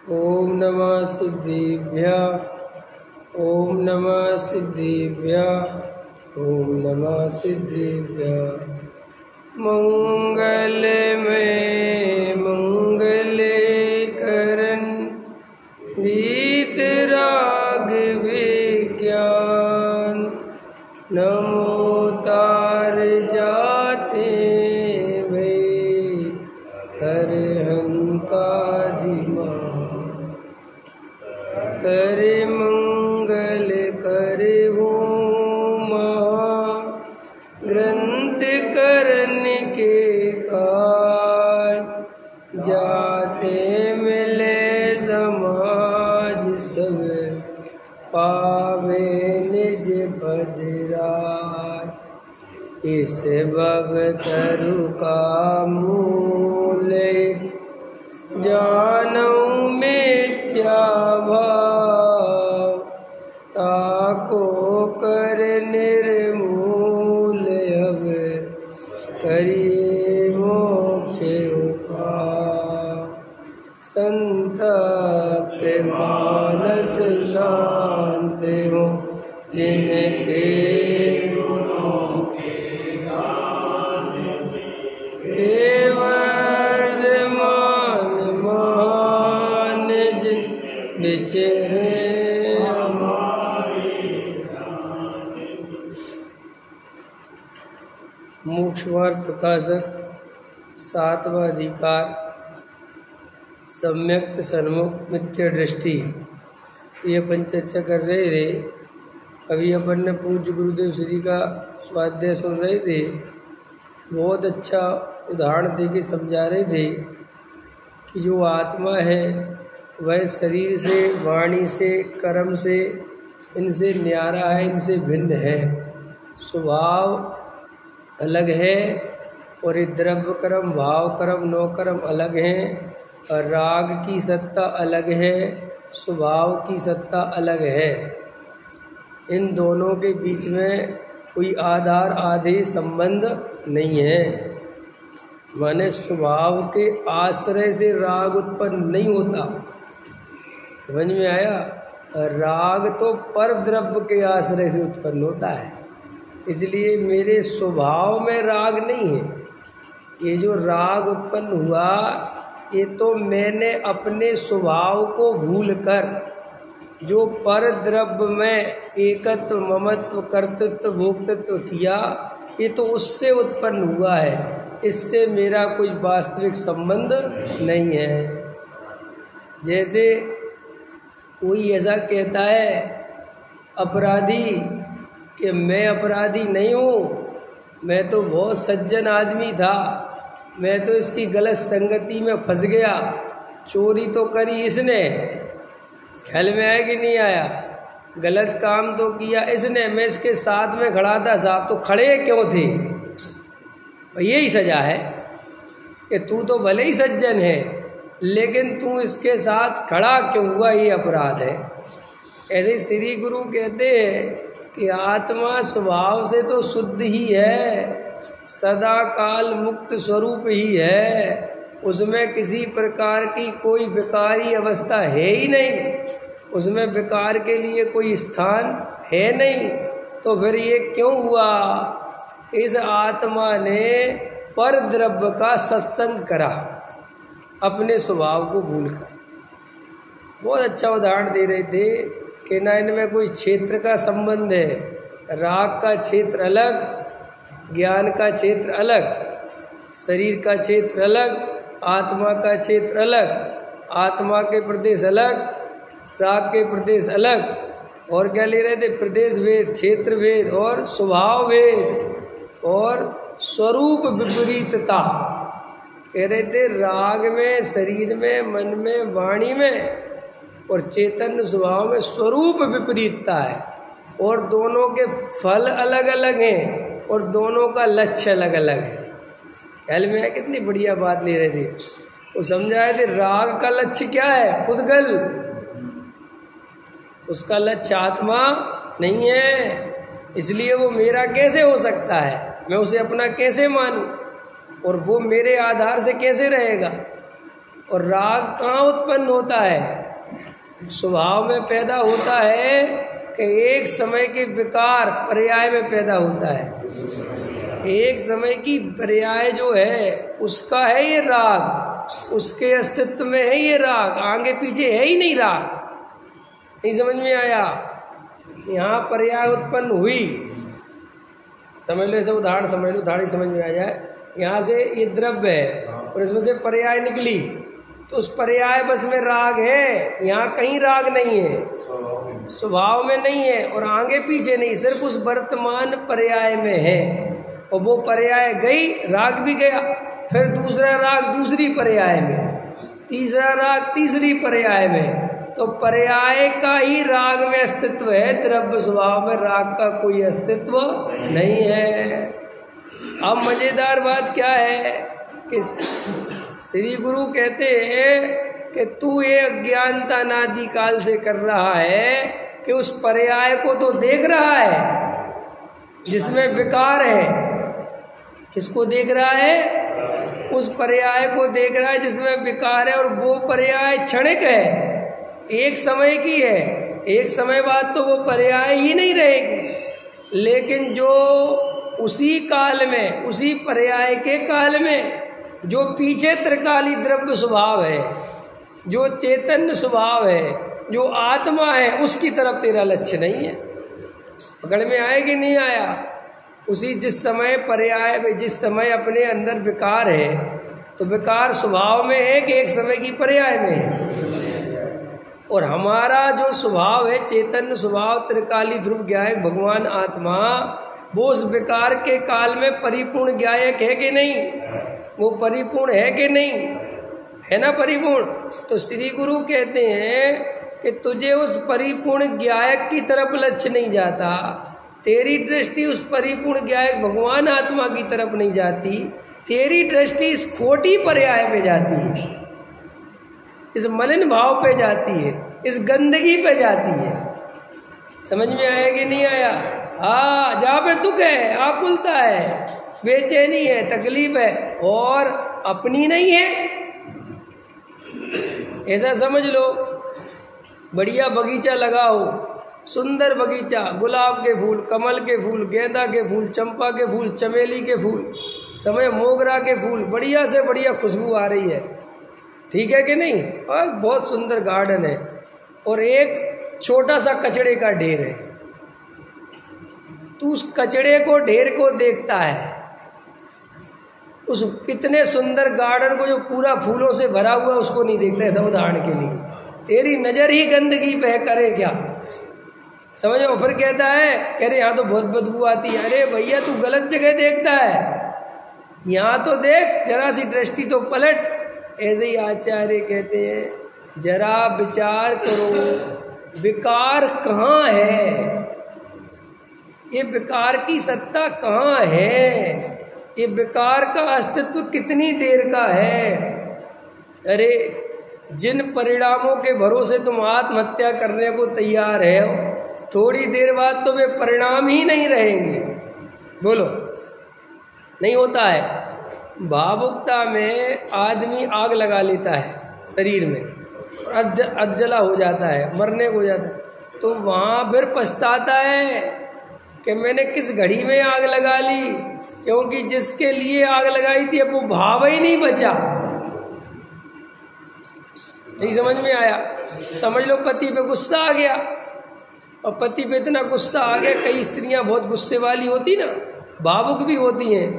ओम नमः सिद्धिभ्यः। ओम नमः सिद्धिभ्यः। ओम नमः सिद्धिभ्यः। मंगल में मंगल करन वीतराग विज्ञान। नमो तार जाते भई हरहंता धीमा। करे मंगल करे होमा ग्रंथ करन के काज। जाते मिले समाज सब पावे निज बदराज। इस भव तरु का मूल जानऊ मिथ्या भाव। ताको कर निर्मूल अब करिए मोक्ष उपाय। संत के मानस शांत हो जिनके वर्धमान मान जिन बिचरे। मोक्षमार्ग प्रकाशक सातवां अधिकार सम्यक्त सन्मुख मिथ्या दृष्टि। ये अपन चर्चा कर रहे थे। अभी अपन ने पूज्य गुरुदेव श्री का स्वाध्याय सुन रहे थे। बहुत अच्छा उदाहरण दे के समझा रहे थे कि जो आत्मा है वह शरीर से, वाणी से, कर्म से, इनसे न्यारा है, इनसे भिन्न है। स्वभाव अलग है और ये द्रव्य कर्म, भाव कर्म, नौ कर्म अलग हैं। और राग की सत्ता अलग है, स्वभाव की सत्ता अलग है। इन दोनों के बीच में कोई आधार आधे संबंध नहीं है। माने स्वभाव के आश्रय से राग उत्पन्न नहीं होता। समझ में आया? राग तो पर द्रव्य के आश्रय से उत्पन्न होता है। इसलिए मेरे स्वभाव में राग नहीं है। ये जो राग उत्पन्न हुआ ये तो मैंने अपने स्वभाव को भूलकर जो पर द्रव्य में एकत्व, ममत्व, कर्तृत्व, भोक्तृत्व किया, ये तो उससे उत्पन्न हुआ है। इससे मेरा कोई वास्तविक संबंध नहीं है। जैसे कोई ऐसा कहता है अपराधी कि मैं अपराधी नहीं हूँ, मैं तो बहुत सज्जन आदमी था, मैं तो इसकी गलत संगति में फंस गया, चोरी तो करी इसने, ख्याल में आया कि नहीं आया, गलत काम तो किया इसने, मैं इसके साथ में खड़ा था, साहब तो खड़े क्यों थे? यही सजा है कि तू तो भले ही सज्जन है लेकिन तू इसके साथ खड़ा क्यों हुआ, ये अपराध है। ऐसे श्री गुरु कहते हैं कि आत्मा स्वभाव से तो शुद्ध ही है, सदा काल मुक्त स्वरूप ही है। उसमें किसी प्रकार की कोई विकारी अवस्था है ही नहीं, उसमें विकार के लिए कोई स्थान है नहीं। तो फिर ये क्यों हुआ? इस आत्मा ने पर द्रव्य का सत्संग करा अपने स्वभाव को भूलकर। बहुत अच्छा उदाहरण दे रहे थे कि ना इनमें कोई क्षेत्र का संबंध है। राग का क्षेत्र अलग, ज्ञान का क्षेत्र अलग, शरीर का क्षेत्र अलग, आत्मा का क्षेत्र अलग, आत्मा के प्रदेश अलग, राग के प्रदेश अलग। और क्या ले रहे थे? प्रदेश भेद, क्षेत्र भेद और स्वभाव भेद और स्वरूप विपरीतता। कह रहे थे राग में, शरीर में, मन में, वाणी में और चैतन्य स्वभाव में स्वरूप विपरीतता है। और दोनों के फल अलग अलग हैं और दोनों का लक्ष्य अलग अलग है। ख्याल में है? कितनी बढ़िया बात ले रहे थे। वो समझाए थे राग का लक्ष्य क्या है? पुद्गल, उसका लक्ष्य आत्मा नहीं है। इसलिए वो मेरा कैसे हो सकता है, मैं उसे अपना कैसे मानूं और वो मेरे आधार से कैसे रहेगा? और राग कहाँ उत्पन्न होता है? स्वभाव में पैदा होता है कि एक समय के विकार पर्याय में पैदा होता है। एक समय की पर्याय जो है उसका है ये राग, उसके अस्तित्व में है ये राग, आगे पीछे है ही नहीं राग। नहीं समझ में आया? यहाँ पर्याय उत्पन्न हुई, समझ लो, ऐसे उदाहरण समझ लो, उदाहरण समझ में आ जाए। यहाँ से ये द्रव्य है और इसमें से पर्याय निकली, तो उस पर्याय बस में राग है, यहाँ कहीं राग नहीं है, स्वभाव में नहीं है और आगे पीछे नहीं, सिर्फ उस वर्तमान पर्याय में है। और वो पर्याय गई, राग भी गया, फिर दूसरा राग दूसरी पर्याय में, तीसरा राग तीसरी पर्याय में। तो पर्याय का ही राग में अस्तित्व है, द्रव्य स्वभाव में राग का कोई अस्तित्व नहीं है। अब मजेदार बात क्या है कि श्री गुरु कहते हैं कि तू ये अज्ञानता नादि काल से कर रहा है कि उस पर्याय को तो देख रहा है जिसमें विकार है। किसको देख रहा है? उस पर्याय को देख रहा है जिसमें विकार है, और वो पर्याय क्षणिक है, एक समय की है, एक समय बाद तो वो पर्याय ही नहीं रहेगी। लेकिन जो उसी काल में, उसी पर्याय के काल में जो पीछे त्रिकाली द्रव्य स्वभाव है, जो चैतन्य स्वभाव है, जो आत्मा है, उसकी तरफ तेरा लक्ष्य नहीं है। पकड़ में आए कि नहीं आया? उसी जिस समय पर्याय में, जिस समय अपने अंदर विकार है, तो विकार स्वभाव में है कि एक समय की पर्याय में है। और हमारा जो स्वभाव है, चैतन्य स्वभाव, त्रिकाली ध्रुव ज्ञायक भगवान आत्मा, वो उस विकार के काल में परिपूर्ण ज्ञायक है कि नहीं? वो परिपूर्ण है कि नहीं? है ना परिपूर्ण? तो श्री गुरु कहते हैं कि तुझे उस परिपूर्ण ज्ञायक की तरफ लक्ष्य नहीं जाता, तेरी दृष्टि उस परिपूर्ण ज्ञायक भगवान आत्मा की तरफ नहीं जाती, तेरी दृष्टि इस खोटी पर्याय पे जाती है, इस मलिन भाव पे जाती है, इस गंदगी पे जाती है। समझ में आया कि नहीं आया? हाँ, जहाँ पे दुख है, आकुलता है, बेचैनी है, तकलीफ है और अपनी नहीं है, ऐसा समझ लो। बढ़िया बगीचा लगाओ, सुंदर बगीचा, गुलाब के फूल, कमल के फूल, गेंदा के फूल, चंपा के फूल, चमेली के फूल, समय मोगरा के फूल, बढ़िया से बढ़िया खुशबू आ रही है, ठीक है कि नहीं? और बहुत सुंदर गार्डन है, और एक छोटा सा कचड़े का ढेर है। तू उस कचड़े को, ढेर को देखता है, उस इतने सुंदर गार्डन को जो पूरा फूलों से भरा हुआ, उसको नहीं देखता है। सब उदाहरण के लिए, तेरी नजर ही गंदगी पे करे क्या? समझो। फिर कहता है, कह रहे यहाँ तो बहुत बदबू आती है। अरे भैया, तू गलत जगह देखता है, यहाँ तो देख, जरा सी दृष्टि तो पलट। ऐसे ही आचार्य कहते हैं, जरा विचार करो विकार कहाँ है, ये विकार की सत्ता कहाँ है, ये विकार का अस्तित्व कितनी देर का है। अरे जिन परिणामों के भरोसे तुम आत्महत्या करने को तैयार है, थोड़ी देर बाद तो वे परिणाम ही नहीं रहेंगे। बोलो, नहीं होता है? भावुकता में आदमी आग लगा लेता है शरीर में, अधजला हो जाता है, मरने को हो जाता है, तो वहाँ फिर पछताता है कि मैंने किस घड़ी में आग लगा ली, क्योंकि जिसके लिए आग लगाई थी अब वो भाव ही नहीं बचा। नहीं समझ में आया? समझ लो, पति पे गुस्सा आ गया, और पति पे इतना गुस्सा आ गया, कई स्त्रियां बहुत गुस्से वाली होती ना, भावुक भी होती हैं,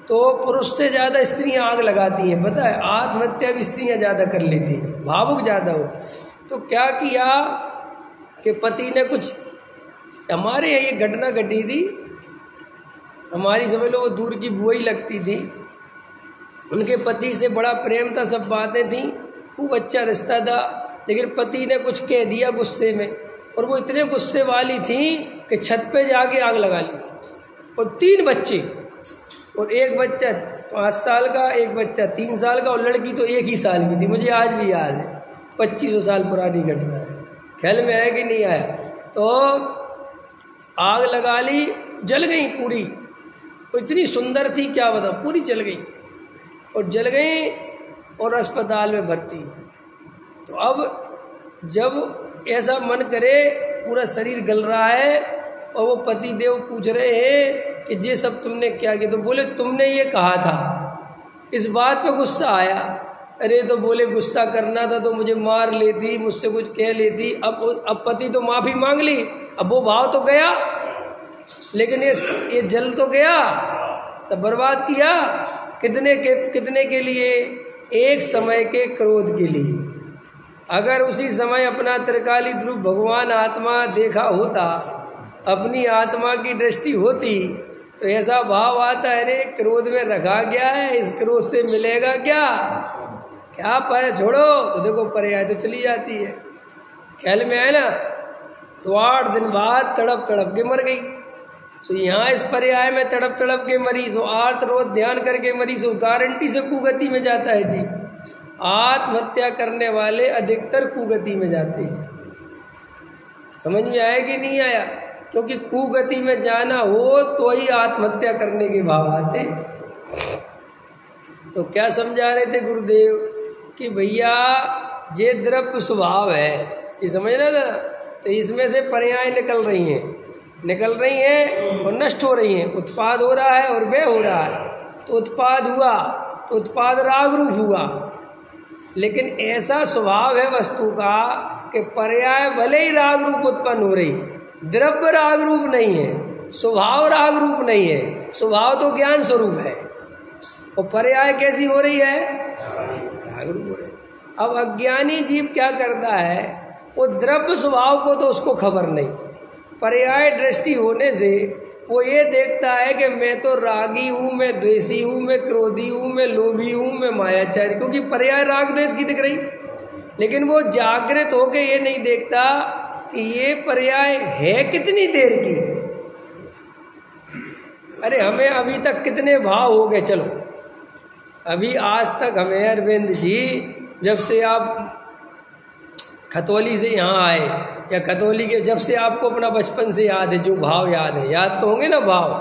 तो पुरुष से ज़्यादा स्त्रियां आग लगाती हैं। पता है, आत्महत्या भी स्त्रियां ज़्यादा कर लेती हैं, भावुक ज़्यादा हो। तो क्या किया कि पति ने कुछ, हमारे यहाँ ये घटना घटी थी, हमारी समझ लो वो दूर की बुआई लगती थी, उनके पति से बड़ा प्रेम था, सब बातें थी, खूब अच्छा रिश्ता था, लेकिन पति ने कुछ कह दिया गुस्से में, और वो इतने गुस्से वाली थी कि छत पे जाके आग लगा ली। और 3 बच्चे, और एक बच्चा 5 साल का, एक बच्चा 3 साल का, और लड़की तो 1 ही साल की थी। मुझे आज भी याद है, 2500 साल पुरानी घटना है। ख्याल में आया कि नहीं आया? तो आग लगा ली, जल गई पूरी, वो इतनी सुंदर थी क्या बताऊं, पूरी जल गई। और जल गई और अस्पताल में भर्ती है। तो अब जब ऐसा मन करे, पूरा शरीर गल रहा है और वो पति देव पूछ रहे हैं कि ये सब तुमने क्या किया, तो बोले तुमने ये कहा था। इस बात पे गुस्सा आया। अरे तो बोले गुस्सा करना था तो मुझे मार लेती, मुझसे कुछ कह लेती। अब पति तो माफी मांग ली, अब वो भाव तो गया, लेकिन ये जल तो गया, सब बर्बाद किया। कितने के लिए? एक समय के क्रोध के लिए। अगर उसी समय अपना त्रिकाली ध्रुव भगवान आत्मा देखा होता, अपनी आत्मा की दृष्टि होती, तो ऐसा भाव आता है, अरे क्रोध में रखा गया है, इस क्रोध से मिलेगा क्या पर छोड़ो। तो देखो पर्याय तो चली जाती है। ख्याल में आए ना? तो 8 दिन बाद तड़प तड़प के मर गई। सो यहाँ इस पर्याय में तड़प तड़प के मरी, सो आर्त रोज ध्यान करके मरी, सो गारंटी से कुगति में जाता है जी। आत्महत्या करने वाले अधिकतर कुगति में जाते हैं। समझ में आया कि नहीं आया? क्योंकि कुगति में जाना हो तो ही आत्महत्या करने के भाव आते। तो क्या समझा रहे थे गुरुदेव कि भैया ये द्रव्य स्वभाव है, ये समझना था। तो इसमें से पर्याय निकल रही हैं और नष्ट हो रही हैं। उत्पाद हो रहा है और व्यय हो रहा है। तो उत्पाद हुआ तो उत्पाद राग रूप हुआ, लेकिन ऐसा स्वभाव है वस्तु का कि पर्याय भले ही राग रूप उत्पन्न हो रही है, द्रव्य राग रूप नहीं है, स्वभाव राग रूप नहीं है। स्वभाव तो ज्ञान स्वरूप है और पर्याय कैसी हो रही है? राग रूप हो रही है। अब अज्ञानी जीव क्या करता है, वो द्रव्य स्वभाव को तो उसको खबर नहीं, पर्याय दृष्टि होने से वो ये देखता है कि मैं तो रागी हूँ, मैं द्वेषी हूँ, मैं क्रोधी हूँ, मैं लोभी हूँ, मैं मायाचारी, क्योंकि पर्याय राग द्वेष की दिख रही। लेकिन वो जागृत होके ये नहीं देखता कि ये पर्याय है कितनी देर की। अरे हमें अभी तक कितने भाव हो गए, चलो अभी आज तक हमें अरविंद जी जब से आप खतौली से यहाँ आए, या खतौली के जब से आपको अपना बचपन से याद है, जो भाव याद है, याद तो होंगे ना भाव,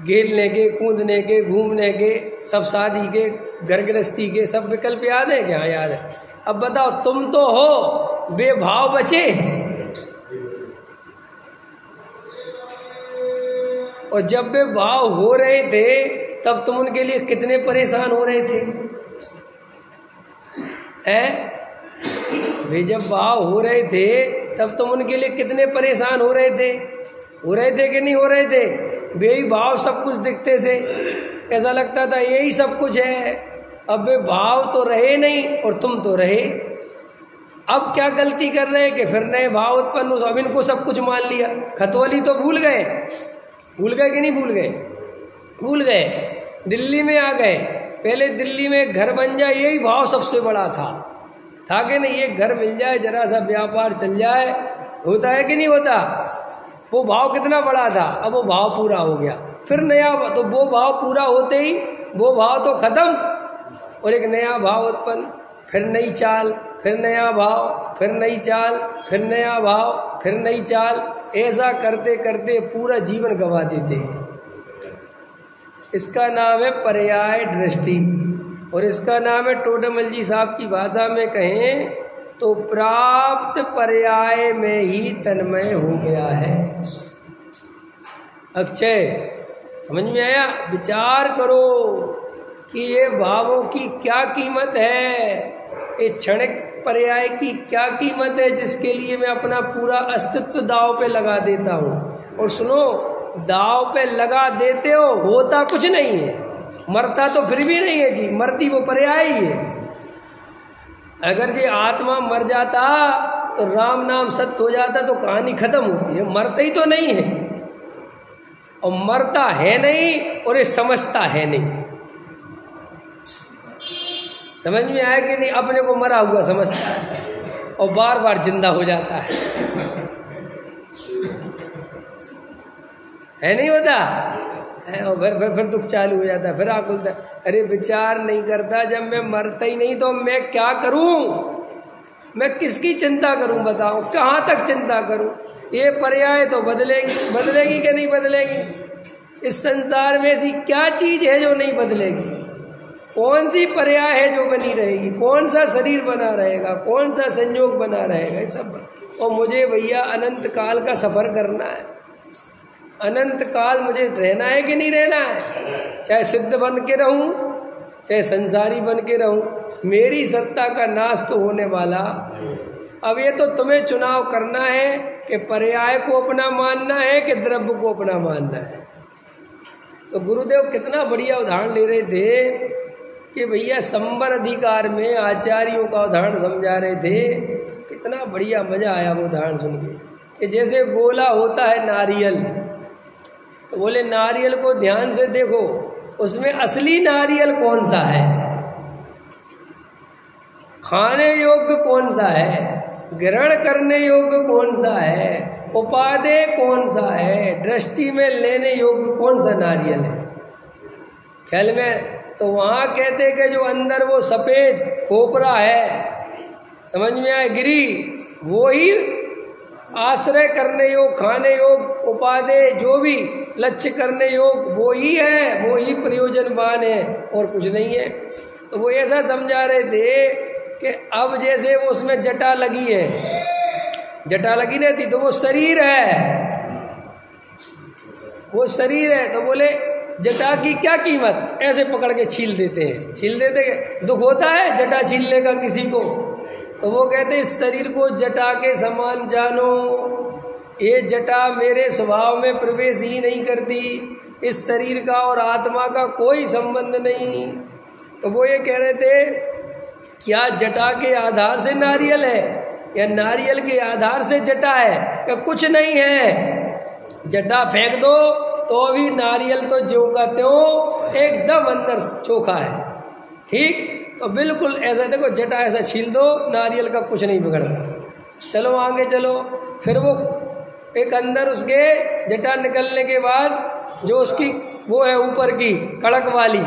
खेलने के, कूदने के, घूमने के, सब शादी के, घर गृहस्थी के, सब विकल्प याद है क्या? याद है। अब बताओ, तुम तो हो बेभाव बचे, और जब वे भाव हो रहे थे तब तुम उनके लिए कितने परेशान हो रहे थे? वे जब भाव हो रहे थे तब तुम उनके लिए कितने परेशान हो रहे थे? हो रहे थे कि नहीं हो रहे थे? वे ही भाव सब कुछ दिखते थे, ऐसा लगता था यही सब कुछ है। अब वे भाव तो रहे नहीं और तुम तो रहे। अब क्या गलती कर रहे हैं कि फिर नए भाव उत्पन्न हो, अब इनको सब कुछ मान लिया। खतौली तो भूल गए कि नहीं भूल गए? भूल गए। दिल्ली में आ गए, पहले दिल्ली में घर बन जाए यही भाव सबसे बड़ा था कि नहीं? ये घर मिल जाए, जरा सा व्यापार चल जाए, होता है कि नहीं होता? वो भाव कितना बड़ा था, अब वो भाव पूरा हो गया, फिर नया, तो वो भाव पूरा होते ही वो भाव तो खत्म और एक नया भाव उत्पन्न, फिर नई चाल, फिर नया भाव, फिर नई चाल, फिर नया भाव, फिर नई चाल। ऐसा करते करते पूरा जीवन गंवा देते हैं। इसका नाम है पर्याय दृष्टि, और इसका नाम है, टोडरमल जी साहब की भाषा में कहें तो प्राप्त पर्याय में ही तन्मय हो गया है। अक्षय, समझ में आया? विचार करो कि ये भावों की क्या कीमत है, ये क्षणिक पर्याय की क्या कीमत है, जिसके लिए मैं अपना पूरा अस्तित्व दांव पे लगा देता हूँ। और सुनो, दांव पे लगा देते हो, होता कुछ नहीं है, मरता तो फिर भी नहीं है जी, मरती वो पर्याय ही है। अगर ये आत्मा मर जाता तो राम नाम सत्य हो जाता तो कहानी खत्म होती है। मरता ही तो नहीं है, और मरता है नहीं और ये समझता है नहीं। समझ में आया कि नहीं? अपने को मरा हुआ समझता है और बार बार जिंदा हो जाता है नहीं होता है? और फिर दुख चालू हो जाता है, फिर आग खुलता है। अरे विचार नहीं करता, जब मैं मरता ही नहीं तो मैं क्या करूं? मैं किसकी चिंता करूं? बताओ, कहाँ तक चिंता करूं? ये पर्याय तो बदलेगी कि नहीं बदलेगी? इस संसार में ऐसी क्या चीज है जो नहीं बदलेगी? कौन सी पर्याय है जो बनी रहेगी, कौन सा शरीर बना रहेगा, कौन सा संयोग बना रहेगा, ये सब। और मुझे भैया अनंत काल का सफ़र करना है, अनंत काल मुझे रहना है कि नहीं रहना है, चाहे सिद्ध बन के रहूं चाहे संसारी बन के रहूं, मेरी सत्ता का नाश तो होने वाला। अब ये तो तुम्हें चुनाव करना है कि पर्याय को अपना मानना है कि द्रव्य को अपना मानना है। तो गुरुदेव कितना बढ़िया उदाहरण ले रहे थे कि भैया संवर अधिकार में आचार्यों का उदाहरण समझा रहे थे। कितना बढ़िया मजा आया वो उदाहरण सुन के कि जैसे गोला होता है नारियल, तो बोले नारियल को ध्यान से देखो, उसमें असली नारियल कौन सा है, खाने योग्य कौन सा है, ग्रहण करने योग्य कौन सा है, उपादेय कौन सा है, दृष्टि में लेने योग्य कौन सा नारियल है। ख्याल में तो वहाँ कहते कि जो अंदर वो सफ़ेद खोपरा है, समझ में आए गिरी, वो ही आश्रय करने योग, खाने योग, उपादेय जो भी लक्ष्य करने योग वो ही है, वो ही प्रयोजनवान है और कुछ नहीं है। तो वो ऐसा समझा रहे थे कि अब जैसे वो उसमें जटा लगी है, जटा लगी रहती तो वो शरीर है, वो शरीर है। तो बोले जटा की क्या कीमत, ऐसे पकड़ के छील देते हैं, छील देते, दुख होता है जटा छीलने का किसी को। तो वो कहते इस शरीर को जटा के समान जानो, ये जटा मेरे स्वभाव में प्रवेश ही नहीं करती, इस शरीर का और आत्मा का कोई संबंध नहीं। तो वो ये कह रहे थे क्या जटा के आधार से नारियल है या नारियल के आधार से जटा है, या कुछ नहीं है, जटा फेंक दो तो भी नारियल तो ज्यों का त्यों एकदम अंदर चोखा है। ठीक, तो बिल्कुल ऐसा देखो, जटा ऐसा छील दो, नारियल का कुछ नहीं बिगड़ता। चलो आगे चलो, फिर वो एक अंदर उसके जटा निकलने के बाद जो उसकी वो है ऊपर की कड़क वाली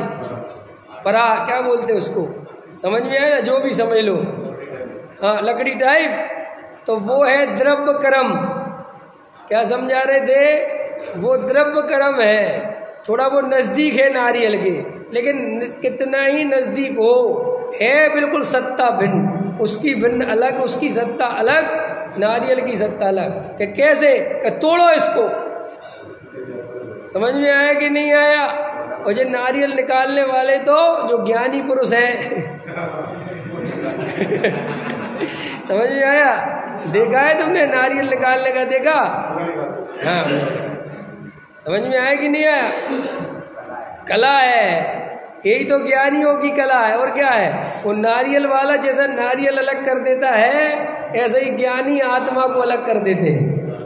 परा, क्या बोलते उसको, समझ में आया ना, जो भी समझ लो, हाँ लकड़ी टाइप, तो वो है द्रव्य कर्म। क्या समझा रहे थे, वो द्रव्य कर्म है, थोड़ा वो नज़दीक है नारियल के, लेकिन कितना ही नज़दीक हो, है बिल्कुल सत्ता भिन्न, उसकी भिन्न अलग, उसकी सत्ता अलग, नारियल की सत्ता अलग। कि कैसे, कि तोड़ो इसको, समझ में आया कि नहीं आया। और जो नारियल निकालने वाले तो जो ज्ञानी पुरुष है समझ में आया, देखा है तुमने नारियल निकालने का, देखा, हाँ समझ में आया कि नहीं आया, कला है, यही तो ज्ञानियों की कला है। और क्या है, वो नारियल वाला जैसा नारियल अलग कर देता है, ऐसे ही ज्ञानी आत्मा को अलग कर देते हैं,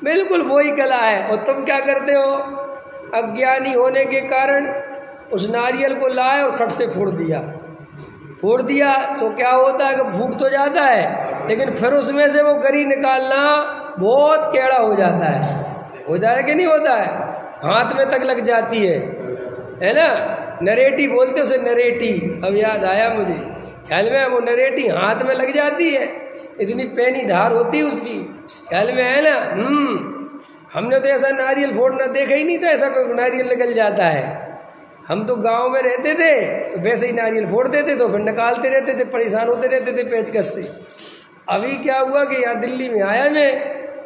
बिल्कुल वही कला है। और तुम क्या करते हो, अज्ञानी होने के कारण उस नारियल को लाए और खट से फोड़ दिया, फोड़ दिया तो क्या होता है कि फूट तो जाता है, लेकिन फिर उसमें से वो गरी निकालना बहुत टेढ़ा हो जाता है, हो जाए कि नहीं होता है, हाथ में तक लग जाती है ना, नरेटी बोलते उसे, नरेटी, अब याद आया मुझे, ख्याल में वो नरेटी हाथ में लग जाती है, इतनी पैनी धार होती है उसकी, ख्याल में है ना। हमने तो ऐसा नारियल फोड़ना देखा ही नहीं था, ऐसा कोई नारियल निकल जाता है। हम तो गांव में रहते थे तो वैसे ही नारियल फोड़ देते, तो फिर निकालते रहते थे, परेशान होते रहते थे पेचकस से। अभी क्या हुआ कि यहाँ दिल्ली में आया मैं,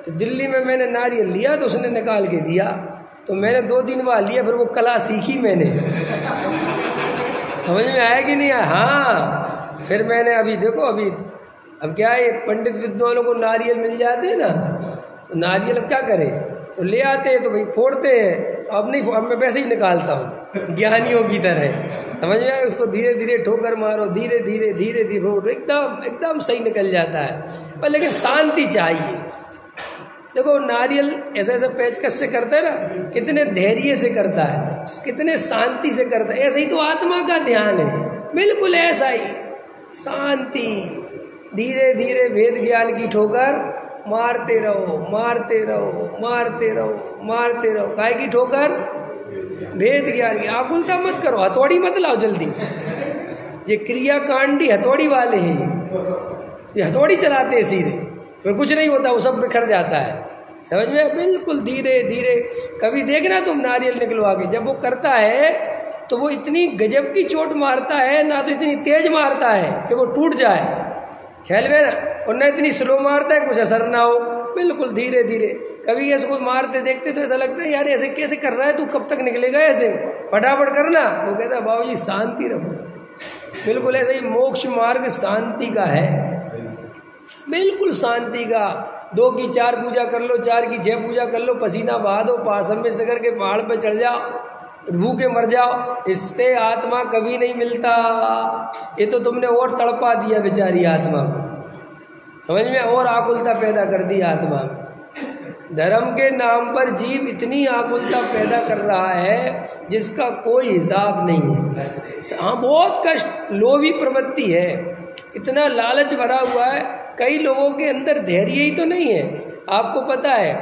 तो दिल्ली में मैंने नारियल लिया तो उसने निकाल के दिया, तो मैंने 2 दिन बाद लिया, फिर वो कला सीखी मैंने समझ में आया कि नहीं आया। हाँ, फिर मैंने अभी देखो, अभी अब क्या है, पंडित विद्वानों को नारियल मिल जाते हैं ना, तो नारियल अब क्या करें, तो ले आते हैं, तो भाई फोड़ते हैं, तो अब नहीं, अब मैं वैसे ही निकालता हूँ ज्ञानियों की तरह, समझ में आया, उसको धीरे धीरे ठोकर मारो, धीरे धीरे धीरे धीरे फोड़ो, एकदम एकदम सही निकल जाता है। पर लेकिन शांति चाहिए। देखो नारियल ऐसा ऐसा पेचकस से करता है ना, कितने धैर्य से करता है, कितने शांति से करता है, ऐसा ही तो आत्मा का ध्यान है, बिल्कुल ऐसा ही शांति, धीरे धीरे वेद ज्ञान की ठोकर मारते रहो, मारते रहो, मारते रहो, मारते रहो, काय की ठोकर, वेद ज्ञान की। आकुलता मत करो, हथौड़ी मत लाओ जल्दी, ये क्रियाकांडी हथौड़ी वाले हैं, ये हथौड़ी चलाते हैं सीधे, फिर कुछ नहीं होता, वो सब बिखर जाता है, समझ में। बिल्कुल धीरे धीरे, कभी देखना तुम नारियल निकलवा के, जब वो करता है तो वो इतनी गजब की चोट मारता है ना, तो इतनी तेज मारता है कि वो टूट जाए, ख्याल में ना, और ना इतनी स्लो मारता है कुछ असर ना हो, बिल्कुल धीरे धीरे। कभी इसको मारते देखते तो ऐसा लगता है यार ऐसे कैसे कर रहा है तू, कब तक निकलेगा ऐसे, फटाफट करना। वो कहता है बाबूजी शांति रखो। बिल्कुल ऐसे ही मोक्ष मार्ग शांति का है, बिल्कुल शांति का। 2 की 4 पूजा कर लो, 4 की 6 पूजा कर लो, पसीना बहा दो, पासम सागर के पहाड़ पे चढ़ जाओ, भूखे मर जाओ, इससे आत्मा कभी नहीं मिलता। ये तो तुमने और तड़पा दिया बेचारी आत्मा को, समझ में, और आकुलता पैदा कर दी आत्मा में। धर्म के नाम पर जीव इतनी आकुलता पैदा कर रहा है जिसका कोई हिसाब नहीं है। हाँ, बहुत कष्ट, लोभी प्रवृत्ति है, इतना लालच भरा हुआ है। कई लोगों के अंदर धैर्य ही तो नहीं है। आपको पता है,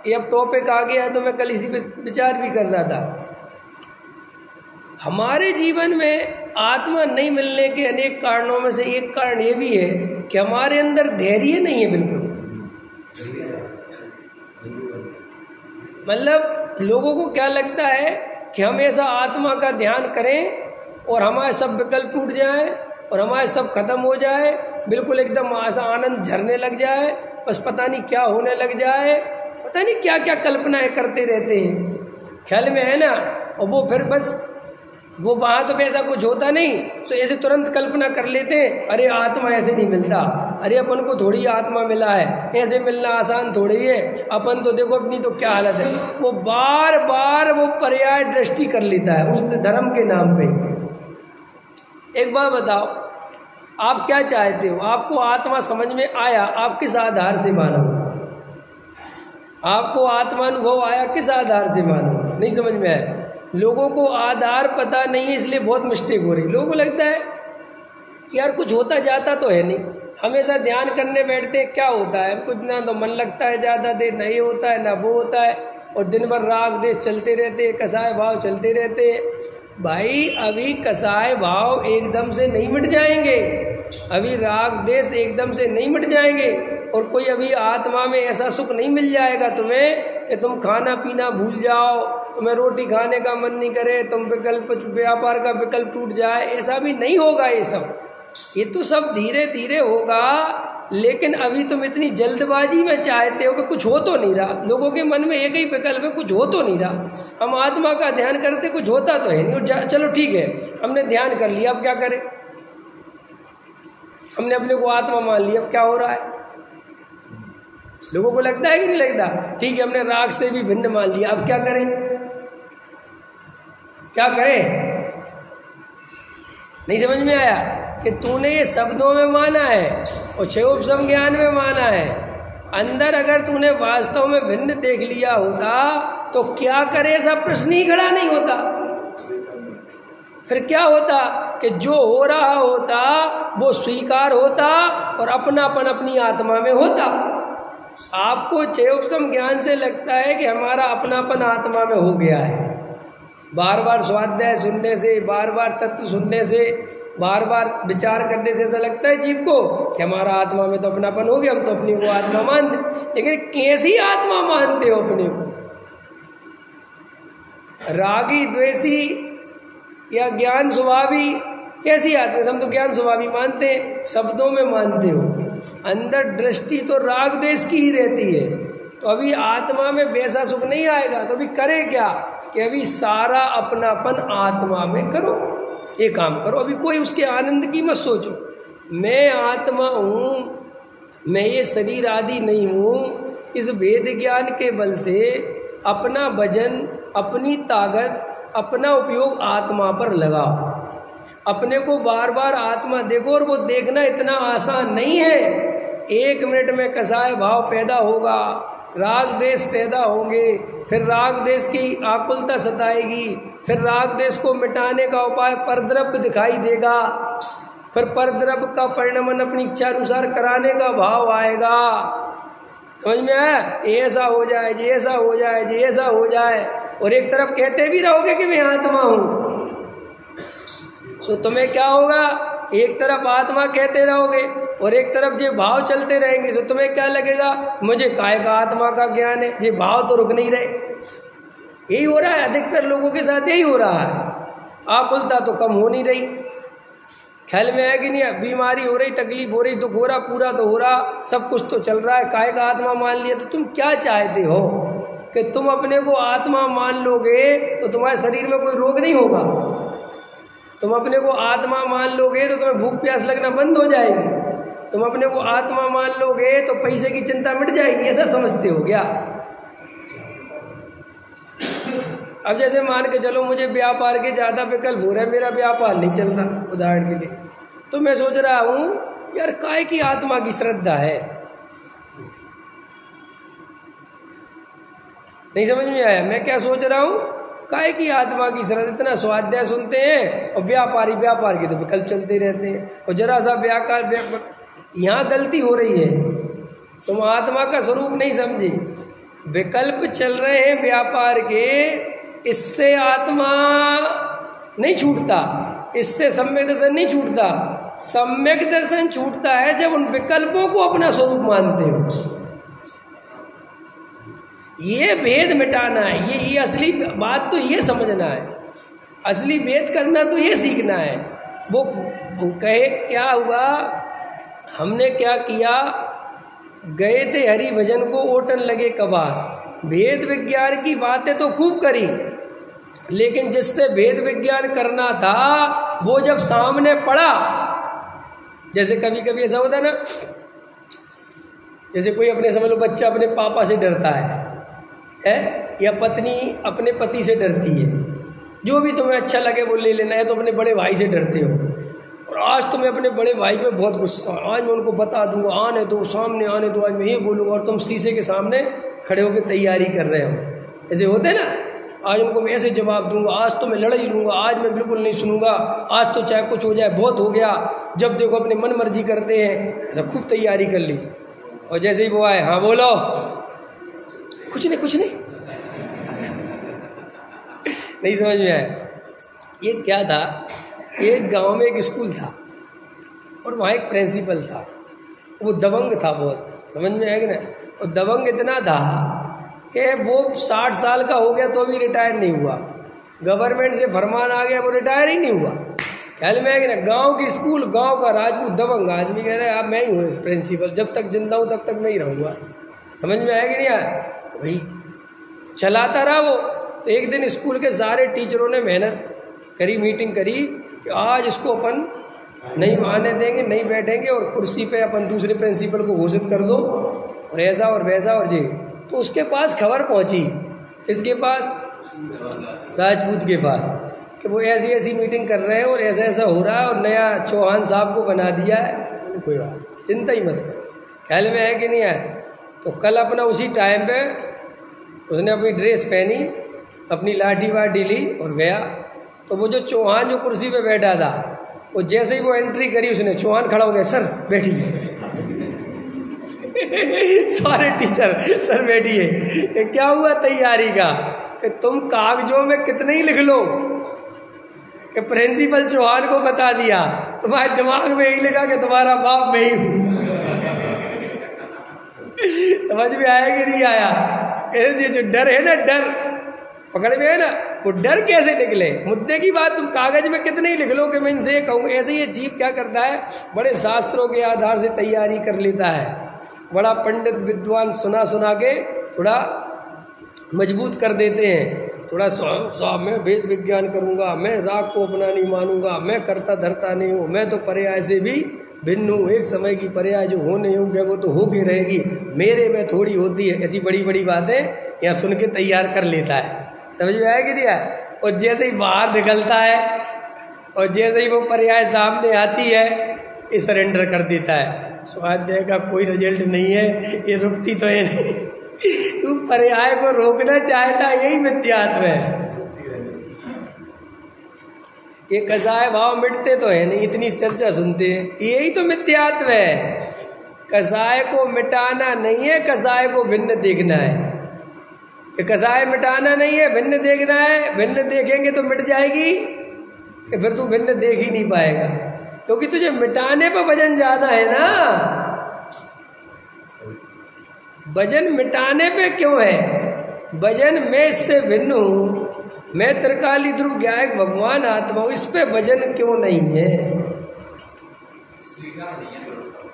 ये अब टॉपिक आ गया है तो मैं कल इसी पे विचार भी कर रहा था। हमारे जीवन में आत्मा नहीं मिलने के अनेक कारणों में से एक कारण ये भी है कि हमारे अंदर धैर्य नहीं है बिल्कुल। मतलब लोगों को क्या लगता है कि हम ऐसा आत्मा का ध्यान करें और हमारे सब विकल्प टूट जाए और हमारे सब खत्म हो जाए, बिल्कुल एकदम ऐसा आनंद झरने लग जाए, बस पता नहीं क्या होने लग जाए, पता नहीं क्या क्या कल्पनाएं करते रहते हैं, ख्याल में है ना। और वो फिर बस वो वहाँ तो ऐसा कुछ होता नहीं, तो ऐसे तुरंत कल्पना कर लेते हैं, अरे आत्मा ऐसे नहीं मिलता, अरे अपन को थोड़ी आत्मा मिला है, ऐसे मिलना आसान थोड़ी है, अपन तो देखो अपनी तो क्या हालत है। वो बार बार वो पर्याय दृष्टि कर लेता है उस धर्म के नाम पे। एक बात बताओ, आप क्या चाहते हो? आपको आत्मा समझ में आया, आप किस आधार से मानोगे? आपको आत्मानुभव आया, किस आधार से मानोगे? नहीं समझ में आया। लोगों को आधार पता नहीं है, इसलिए बहुत मिस्टेक हो रही। लोगों को लगता है कि यार कुछ होता जाता तो है नहीं, हमेशा ध्यान करने बैठते हैं, क्या होता है कुछ ना, तो मन लगता है ज़्यादा देर, नहीं होता है ना वो होता है, और दिन भर राग देश चलते रहते, कसाय भाव चलते रहते। भाई अभी कसाय भाव एकदम से नहीं मिट जाएंगे, अभी राग देश एकदम से नहीं मिट जाएंगे, और कोई अभी आत्मा में ऐसा सुख नहीं मिल जाएगा तुम्हें कि तुम खाना पीना भूल जाओ, तुम्हें रोटी खाने का मन नहीं करे, तुम विकल्प व्यापार का विकल्प टूट जाए, ऐसा भी नहीं होगा। ये तो सब धीरे धीरे होगा, लेकिन अभी तुम इतनी जल्दबाजी में चाहते हो कि कुछ हो तो नहीं रहा। लोगों के मन में एक ही विकल्प है, कुछ हो तो नहीं रहा। हम आत्मा का ध्यान करते, कुछ होता तो है नहीं, चलो ठीक है हमने ध्यान कर लिया, अब क्या करें? हमने अपने को आत्मा मान लिया, अब क्या हो रहा है? लोगों को लगता है कि नहीं लगता? ठीक है, हमने राग से भी भिन्न मान लिया, अब क्या करें? क्या करें? नहीं समझ में आया कि तूने ये शब्दों में माना है और क्षयोपशम ज्ञान में माना है। अंदर अगर तूने वास्तव में भिन्न देख लिया होता तो क्या करे, ऐसा प्रश्न ही खड़ा नहीं होता। फिर क्या होता कि जो हो रहा होता वो स्वीकार होता और अपनापन अपनी आत्मा में होता। आपको क्षयोपशम ज्ञान से लगता है कि हमारा अपनापन आत्मा में हो गया है। बार बार स्वाध्याय सुनने से, बार बार तत्व सुनने से, बार बार विचार करने से ऐसा लगता है जीव को कि हमारा आत्मा में तो अपनापन हो गया, हम तो अपनी को आत्मा मानते। लेकिन कैसी आत्मा मानते हो अपने को? रागी द्वेषी या ज्ञान स्वभावी? कैसी आत्मा? हम तो ज्ञान स्वभावी मानते हैं, शब्दों में मानते हो, अंदर दृष्टि तो राग द्वेष की ही रहती है। तो अभी आत्मा में वैसा सुख नहीं आएगा, तो अभी करे क्या कि अभी सारा अपनापन आत्मा में करो, ये काम करो। अभी कोई उसके आनंद की मत सोचो, मैं आत्मा हूँ, मैं ये शरीर आदि नहीं हूँ। इस वेद ज्ञान के बल से अपना वजन, अपनी ताकत, अपना उपयोग आत्मा पर लगाओ। अपने को बार बार आत्मा देखो, और वो देखना इतना आसान नहीं है। 1 मिनट में कसाय भाव पैदा होगा, राग देश पैदा होंगे, फिर राग देश की आकुलता सताएगी, फिर राग देश को मिटाने का उपाय परद्रव्य दिखाई देगा, फिर परद्रव्य का परिणमन अपनी इच्छा अनुसार कराने का भाव आएगा। समझ में आया? ऐसा हो जाए जी, ऐसा हो जाए जी, ऐसा हो जाए, और एक तरफ कहते भी रहोगे कि मैं आत्मा हूँ। सो तुम्हें क्या होगा? एक तरफ आत्मा कहते रहोगे और एक तरफ ये भाव चलते रहेंगे, तो तुम्हें क्या लगेगा? मुझे काय का आत्मा का ज्ञान है, ये भाव तो रुक नहीं रहे। यही हो रहा है, अधिकतर लोगों के साथ यही हो रहा है। आकुलता तो कम हो नहीं रही। ख्याल में है कि नहीं? बीमारी हो रही, तकलीफ हो रही, दुख हो रहा, पूरा तो हो रहा, सब कुछ तो चल रहा है, काय का आत्मा मान लिया। तो तुम क्या चाहते हो कि तुम अपने को आत्मा मान लोगे तो तुम्हारे शरीर में कोई रोग नहीं होगा? तुम अपने को आत्मा मान लोगे तो तुम्हें भूख प्यास लगना बंद हो जाएगी? तुम अपने को आत्मा मान लोगे तो पैसे की चिंता मिट जाएगी? ऐसा समझते हो क्या? अब जैसे मान के चलो मुझे व्यापार के ज़्यादा विकल्प हो रहा है, मेरा व्यापार नहीं चल रहा उदाहरण के लिए, तो मैं सोच रहा हूँ यार काय की आत्मा की श्रद्धा है? नहीं समझ में आया? मैं क्या सोच रहा हूँ? काय की आत्मा की श्रद्धा। इतना स्वाध्याय सुनते हैं और व्यापार के तो विकल्प चलते रहते हैं, और जरा सा यहाँ गलती हो रही है। तुम आत्मा का स्वरूप नहीं समझे, विकल्प चल रहे हैं व्यापार के, इससे आत्मा नहीं छूटता, इससे सम्यक दर्शन नहीं छूटता। सम्यक दर्शन छूटता है जब उन विकल्पों को अपना स्वरूप मानते हो। ये भेद मिटाना है, ये असली बात तो ये समझना है, असली भेद करना तो ये सीखना है। वो कहे क्या हुआ, हमने क्या किया, गए थे हरि भजन को ओटन लगे कबास। भेद विज्ञान की बातें तो खूब करी, लेकिन जिससे भेद विज्ञान करना था वो जब सामने पड़ा, जैसे कभी कभी ऐसा होता है ना, जैसे कोई अपने समझ लो बच्चा अपने पापा से डरता है या पत्नी अपने पति से डरती है, जो भी तुम्हें अच्छा लगे वो ले लेना है, तो अपने बड़े भाई से डरते हो, और आज तुम्हें अपने बड़े भाई पे बहुत गुस्सा, आज मैं उनको बता दूंगा, आने दो, सामने आने दो, आज मैं ये बोलूँगा, और तुम शीशे के सामने खड़े होकर तैयारी कर रहे हो। ऐसे होते हैं ना, आज उनको मैं ऐसे जवाब दूंगा, आज तो मैं लड़ ही लूँगा, आज मैं बिल्कुल नहीं सुनूंगा, आज तो चाहे कुछ हो जाए, बहुत हो गया, जब देखो अपनी मन मर्जी करते हैं। ऐसा खूब तैयारी कर ली, और जैसे ही वो आए, हाँ बोलो, कुछ नहीं नहीं समझ में आया। ये क्या था, एक गांव में एक स्कूल था और वहाँ एक प्रिंसिपल था, वो दबंग था बहुत, समझ में आया कि ना? और दबंग इतना था कि वो 60 साल का हो गया तो भी रिटायर नहीं हुआ, गवर्नमेंट से फरमान आ गया, वो रिटायर ही नहीं हुआ। ख्याल में आया कि ना? गांव की स्कूल, गांव का राजपूत दबंग आदमी कह रहे हैं आप मैं ही हूँ प्रिंसिपल, जब तक जिंदा हूँ तब तक मैं ही रहूँगा। समझ में आया कि नहीं आया? भाई चलाता रहा वो। तो एक दिन स्कूल के सारे टीचरों ने मेहनत करी, मीटिंग करी कि आज इसको अपन नहीं आने देंगे, नहीं बैठेंगे, और कुर्सी पे अपन दूसरे प्रिंसिपल को घोषित कर दो, और ऐसा और वैसा और जी। तो उसके पास खबर पहुंची, किसके पास? राजपूत के पास, कि वो ऐसी ऐसी मीटिंग कर रहे हैं और ऐसा ऐसा हो रहा है, और नया चौहान साहब को बना दिया है। कोई बात, चिंता ही मत करो। ख्याल में है कि नहीं है? तो कल अपना उसी टाइम पे उसने अपनी ड्रेस पहनी, अपनी लाठी वाठी ली और गया। तो वो जो चौहान जो कुर्सी पे बैठा था, वो जैसे ही वो एंट्री करी, उसने चौहान खड़ा हो गया, सर बैठिए सारे टीचर सर बैठिए। क्या हुआ तैयारी का कि तुम कागजों में कितने ही लिख लो कि प्रिंसिपल चौहान को बता दिया, तुम्हारे दिमाग में यही लिखा कि तुम्हारा बाप मैं ही हूँ। समझ में आया कि नहीं आया? ये जो डर है ना, डर पकड़ में है ना, वो डर कैसे निकले? मुद्दे की बात तुम कागज में कितने ही लिख लो कि मैं इनसे ये कहूँगा। ऐसे ये जीव क्या करता है, बड़े शास्त्रों के आधार से तैयारी कर लेता है, बड़ा पंडित विद्वान सुना के थोड़ा मजबूत कर देते हैं, थोड़ा साहब मैं वेद विज्ञान करूँगा, मैं राग को अपना नहीं मानूंगा, मैं करता धरता नहीं हूँ, मैं तो पर्याय से भी भिन्न हूँ, एक समय की पर्याय जो होने योग्य है वो तो होके रहेगी, मेरे में थोड़ी होती है। ऐसी बड़ी बड़ी बातें यहाँ सुन के तैयार कर लेता है। समझ में आया कि नहीं? और जैसे ही बाहर निकलता है और जैसे ही वो पर्याय सामने आती है, ये सरेंडर कर देता है। स्वाध्याय का कोई रिजल्ट नहीं है, ये रुकती तो है नहीं। तू पर्याय को रोकना चाहता, यही मिथ्यात्व है। ये कसाय भाव मिटते तो है नहीं, इतनी चर्चा सुनते हैं, यही तो मिथ्यात्व है। कसाय को मिटाना नहीं है, कसाय को भिन्न देखना है। कसाय मिटाना नहीं है, भिन्न देखना है। भिन्न देखेंगे तो मिट जाएगी, कि फिर तू भिन्न देख ही नहीं पाएगा, क्योंकि तुझे मिटाने पर वजन ज्यादा है ना। वजन मिटाने पे क्यों है? वजन मैं इससे भिन्न हूँ, मैं त्रिकाली ध्रुव ज्ञायक भगवान आत्मा हूं, इस पे वजन क्यों नहीं है?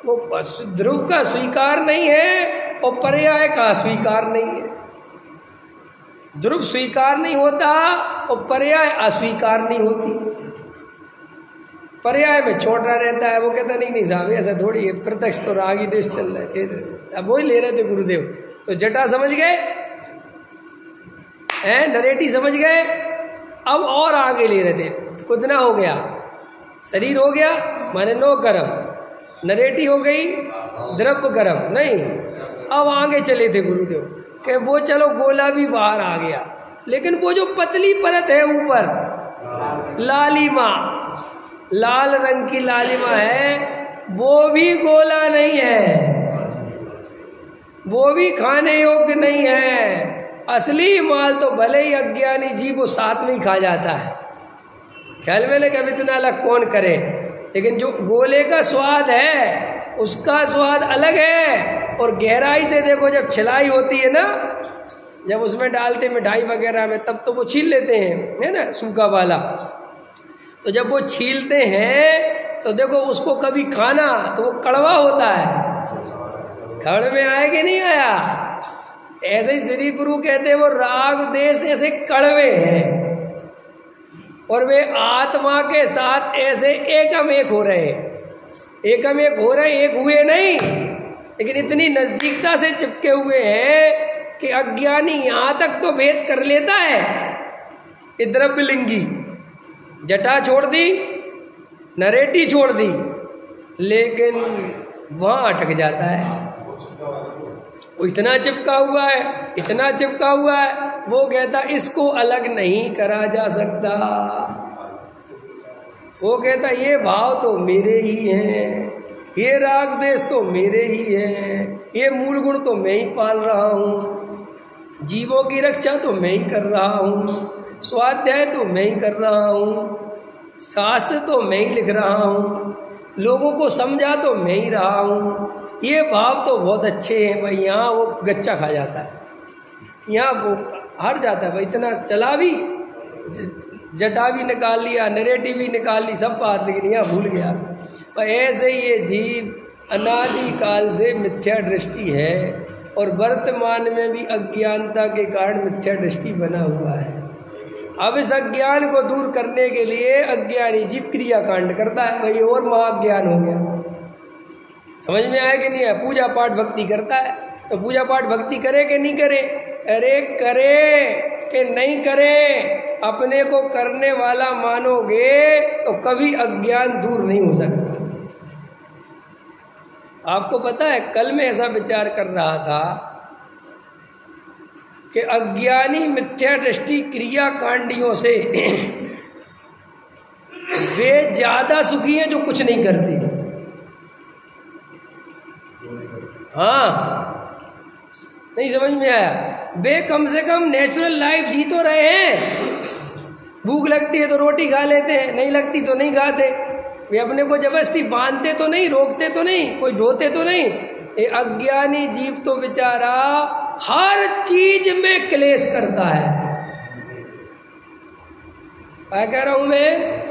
वो ध्रुव का स्वीकार नहीं है और पर्याय का स्वीकार नहीं है। ध्रुव स्वीकार नहीं होता और पर्याय अस्वीकार नहीं होती। पर्याय में छोटा रहता है, वो कहता नहीं साहब ऐसा थोड़ी है, प्रत्यक्ष तो रागी देश चल रहा है। अब वही ले रहे थे गुरुदेव, तो जटा समझ गए हैं, नरेटी समझ गए, अब और आगे ले रहे थे। कितना हो गया? शरीर हो गया माने 9 गर्म, नरेटी हो गई द्रव्य गर्म नहीं। अब आगे चले थे गुरुदेव कि वो चलो गोला भी बाहर आ गया, लेकिन वो जो पतली परत है ऊपर, लालिमा, लाल रंग की लालिमा है, वो भी गोला नहीं है, वो भी खाने योग्य नहीं है। असली माल तो भले ही अज्ञानी जीव वो साथ में ही खा जाता है। ख्याल में लेकर इतना अलग कौन करे, लेकिन जो गोले का स्वाद है उसका स्वाद अलग है। और गहराई से देखो, जब छिलाई होती है ना, जब उसमें डालते मिठाई वगैरह में, तब तो वो छील लेते हैं, है ना, सूखा वाला। तो जब वो छीलते हैं तो देखो उसको कभी खाना तो वो कड़वा होता है। खड़ में आया कि नहीं आया? ऐसे ही श्री गुरु कहते हैं वो राग देश ऐसे कड़वे हैं और वे आत्मा के साथ ऐसे एकम एक हो रहे हैं। एकम एक हो रहे, एक हुए नहीं, लेकिन इतनी नजदीकता से चिपके हुए हैं कि अज्ञानी यहां तक तो भेद कर लेता है। द्रव्यलिंगी जटा छोड़ दी, नरेटी छोड़ दी, लेकिन वहां अटक जाता है। वो इतना चिपका हुआ है, इतना चिपका हुआ है, वो कहता इसको अलग नहीं करा जा सकता। वो कहता ये भाव तो मेरे ही हैं, ये राग देश तो मेरे ही हैं, ये मूल गुण तो मैं ही पाल रहा हूँ, जीवों की रक्षा तो मैं ही कर रहा हूँ, स्वाध्याय तो मैं ही कर रहा हूँ, शास्त्र तो मैं ही लिख रहा हूँ, लोगों को समझा तो मैं ही रहा हूँ। ये भाव तो बहुत अच्छे हैं भाई। यहाँ वो गच्चा खा जाता है, यहाँ वो हार जाता है भाई। इतना चला भी, जटा भी निकाल लिया, नरेटी भी निकाल ली, सब बात, लेकिन यहाँ भूल गया। और ऐसे ही ये जीव अनादि काल से मिथ्या दृष्टि है और वर्तमान में भी अज्ञानता के कारण मिथ्या दृष्टि बना हुआ है। अब इस अज्ञान को दूर करने के लिए अज्ञानी जीव क्रिया कांड करता है भाई, और महाज्ञान हो गया। समझ में आया कि नहीं है? पूजा पाठ भक्ति करता है, तो पूजा पाठ भक्ति करे कि नहीं करे? अरे करे कि नहीं करे, अपने को करने वाला मानोगे तो कभी अज्ञान दूर नहीं हो सकता। आपको पता है, कल मैं ऐसा विचार कर रहा था कि अज्ञानी मिथ्या दृष्टि क्रिया कांडियों से वे ज्यादा सुखी हैं जो कुछ नहीं करते। हाँ, नहीं समझ में आया? वे कम से कम नेचुरल लाइफ जी तो रहे हैं। भूख लगती है तो रोटी खा लेते हैं, नहीं लगती तो नहीं खाते। वे अपने को जबरदस्ती बांधते तो नहीं, रोकते तो नहीं, कोई ढोते तो नहीं। ये अज्ञानी जीव तो बेचारा हर चीज में क्लेश करता है। क्या कह रहा हूं मैं?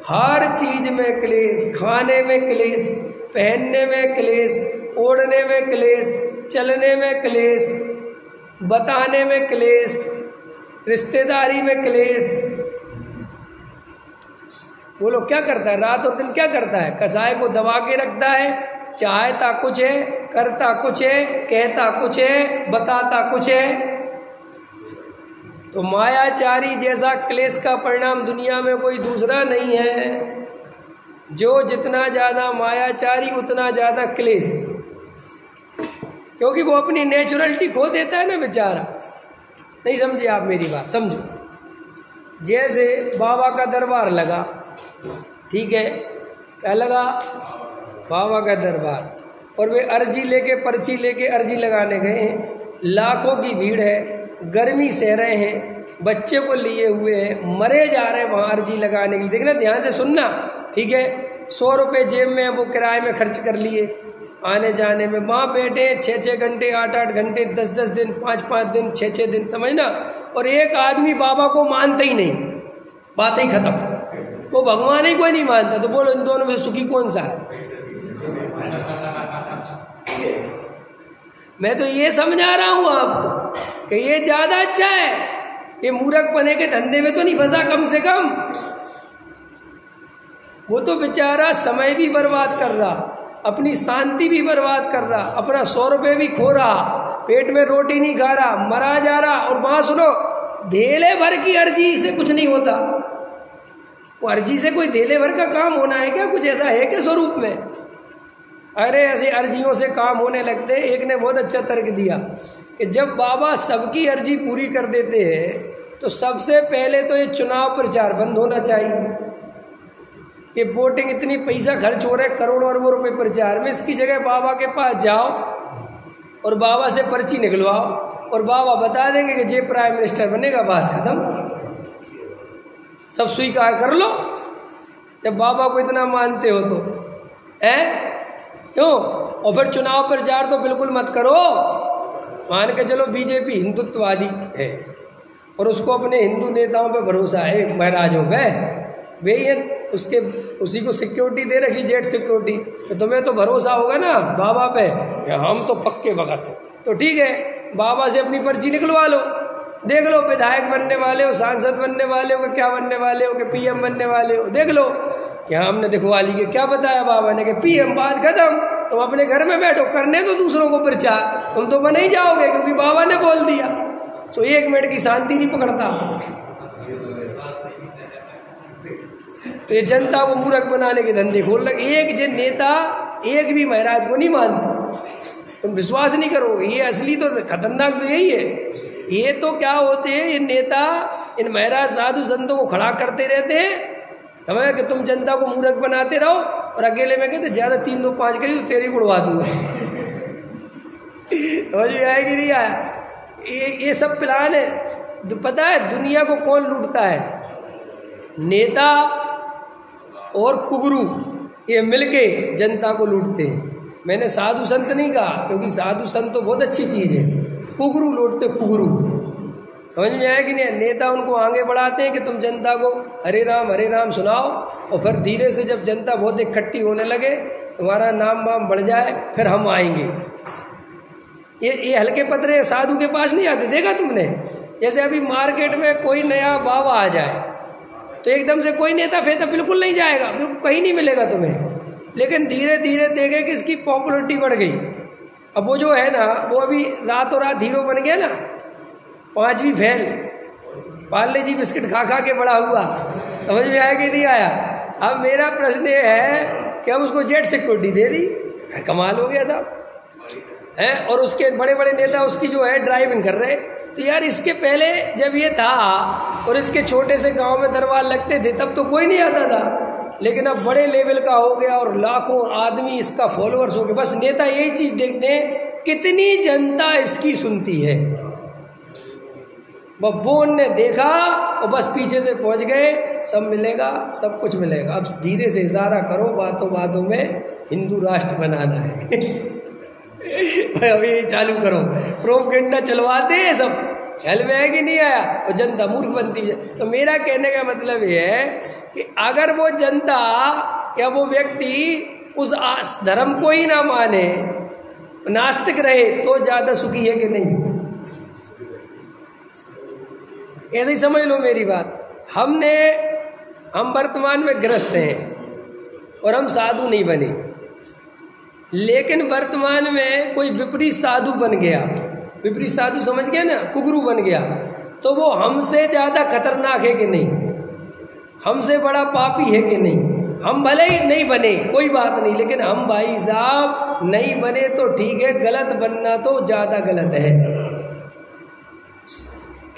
हर चीज में क्लेश, खाने में क्लेश, पहनने में क्लेश, ओढ़ने में क्लेश, चलने में क्लेश, बताने में क्लेश, रिश्तेदारी में क्लेश। वो लोग क्या करता है? रात और दिन क्या करता है? कसाय को दबा के रखता है। चाहता कुछ है, करता कुछ है, कहता कुछ है, बताता कुछ है। तो मायाचारी जैसा क्लेश का परिणाम दुनिया में कोई दूसरा नहीं है। जो जितना ज्यादा मायाचारी उतना ज्यादा क्लेश, क्योंकि वो अपनी नेचुरलिटी खो देता है ना बेचारा। नहीं समझे आप मेरी बात? समझो, जैसे बाबा का दरबार लगा, ठीक है, क्या लगा? बाबा का दरबार, और वे अर्जी लेके, पर्ची लेके अर्जी लगाने गए हैं। लाखों की भीड़ है, गर्मी सह रहे हैं, बच्चे को लिए हुए हैं, मरे जा रहे हैं वहाँ अर्जी लगाने के लिए। देखना, ध्यान से सुनना, ठीक है? 100 रुपये जेब में वो किराए में खर्च कर लिए आने जाने में। वहाँ बैठे 6-6 घंटे, 8-8 घंटे, 10-10 दिन, 5-5 दिन, 6-6 दिन, समझना। और एक आदमी बाबा को मानता ही नहीं, बात ही खत्म, वो भगवान ही कोई नहीं मानता। तो बोलो इन दोनों में सुखी कौन सा है? मैं तो ये समझा रहा हूं आपको कि ये ज्यादा अच्छा है। ये मूर्ख बने के धंधे में तो नहीं फंसा कम से कम। वो तो बेचारा समय भी बर्बाद कर रहा, अपनी शांति भी बर्बाद कर रहा, अपना 100 रुपये भी खो रहा, पेट में रोटी नहीं खा रहा, मरा जा रहा। और वहां सुनो, धेले भर की अर्जी से कुछ नहीं होता। वो अर्जी से कोई धेले भर का काम होना है क्या? कुछ ऐसा है क्या स्वरूप में? अरे ऐसे अर्जियों से काम होने लगते। एक ने बहुत अच्छा तर्क दिया कि जब बाबा सबकी अर्जी पूरी कर देते हैं तो सबसे पहले तो ये चुनाव प्रचार बंद होना चाहिए। ये वोटिंग इतनी पैसा खर्च हो रहा है, करोड़ों अरबों रुपए प्रचार में, इसकी जगह बाबा के पास जाओ और बाबा से पर्ची निकलवाओ और बाबा बता देंगे कि जे प्राइम मिनिस्टर बनेगा, बात खत्म, सब स्वीकार कर लो। जब बाबा को इतना मानते हो तो क्यों? और फिर चुनाव प्रचार तो बिल्कुल मत करो। मान के चलो बीजेपी हिंदुत्ववादी है और उसको अपने हिंदू नेताओं पे भरोसा है, महाराजों पे, वे ये उसी को सिक्योरिटी दे रखी, जेट सिक्योरिटी, तो तुम्हें तो भरोसा होगा ना बाबा पे, हम तो पक्के भगत हैं। तो ठीक है, बाबा से अपनी पर्ची निकलवा लो, देख लो विधायक बनने वाले हो, सांसद बनने वाले हो, क्या बनने वाले हो, कि पीएम बनने वाले हो, देख लो। क्या हमने दिखवा ली कि क्या बताया बाबा ने कि पीएम, बात खत्म। तुम अपने घर में बैठो, करने तो दूसरों को प्रचार, तुम तो बन ही जाओगे क्योंकि बाबा ने बोल दिया। तो 1 मिनट की शांति नहीं पकड़ता। तो ये जनता को मूर्ख बनाने के धंधे खोल लगे। एक जो नेता एक भी महाराज को नहीं मानता, तुम विश्वास नहीं करोगे। ये असली तो खतरनाक तो यही है। ये तो क्या होते हैं, ये नेता इन महाराज साधु संतों को खड़ा करते रहते हैं, समझ कि तुम जनता को मूर्ख बनाते रहो, और अकेले में कहते ज्यादा 3 2 5 करी तो तेरी उड़वा दूंगा। समझ में आया कि नहीं आया? ये सब प्लान है। पता है दुनिया को कौन लूटता है? नेता और कुगरू, ये मिलके जनता को लूटते हैं। मैंने साधु संत नहीं कहा, क्योंकि साधु संत तो बहुत अच्छी चीज है, कुगरू लूटते, कुगरू। समझ में आया कि नहीं? नेता उनको आगे बढ़ाते हैं कि तुम जनता को हरे राम सुनाओ, और फिर धीरे से जब जनता बहुत इकट्ठी होने लगे, तुम्हारा नाम वाम बढ़ जाए, फिर हम आएंगे। ये हल्के पतरे साधु के पास नहीं आते, देखा तुमने? जैसे अभी मार्केट में कोई नया बाबा आ जाए तो एकदम से कोई नेता फेता बिल्कुल नहीं जाएगा, बिल्कुल कहीं नहीं मिलेगा तुम्हें। लेकिन धीरे धीरे देखे कि इसकी पॉपुलरिटी बढ़ गई। अब वो जो है ना, वो अभी रातों रात हीरो बन गया ना, 5वीं फेल, पार्ले जी बिस्किट खा खा के बड़ा हुआ। समझ में आया कि नहीं आया? अब मेरा प्रश्न ये है कि अब उसको जेट सिक्योरिटी दे दी, कमाल हो गया था है, और उसके बड़े बड़े नेता उसकी जो है ड्राइविंग कर रहे। तो यार इसके पहले जब ये था और इसके छोटे से गांव में दरबार लगते थे तब तो कोई नहीं आता था, लेकिन अब बड़े लेवल का हो गया और लाखों आदमी इसका फॉलोअर्स हो गए। बस नेता यही चीज देखते हैं कितनी जनता इसकी सुनती है। बब्बू ने देखा और बस पीछे से पहुंच गए, सब मिलेगा, सब कुछ मिलेगा। अब धीरे से इशारा करो, बातों बातों में हिंदू राष्ट्र बनाना है। अभी चालू करो, प्रोपेगेंडा चलवाते हैं सब, ख्याल में है कि नहीं आया? और जनता मूर्ख बनती है। तो मेरा कहने का मतलब ये है कि अगर वो जनता या वो व्यक्ति उस धर्म को ही ना माने, नास्तिक रहे, तो ज्यादा सुखी है कि नहीं? ऐसे ही समझ लो मेरी बात। हम वर्तमान में ग्रस्त हैं और हम साधु नहीं बने, लेकिन वर्तमान में कोई विपरीत साधु बन गया, विपरीत साधु समझ गया ना, कुगरू बन गया, तो वो हमसे ज्यादा खतरनाक है कि नहीं? हमसे बड़ा पापी है कि नहीं? हम भले ही नहीं बने कोई बात नहीं, लेकिन हम भाई साहब नहीं बने तो ठीक है, गलत बनना तो ज्यादा गलत है।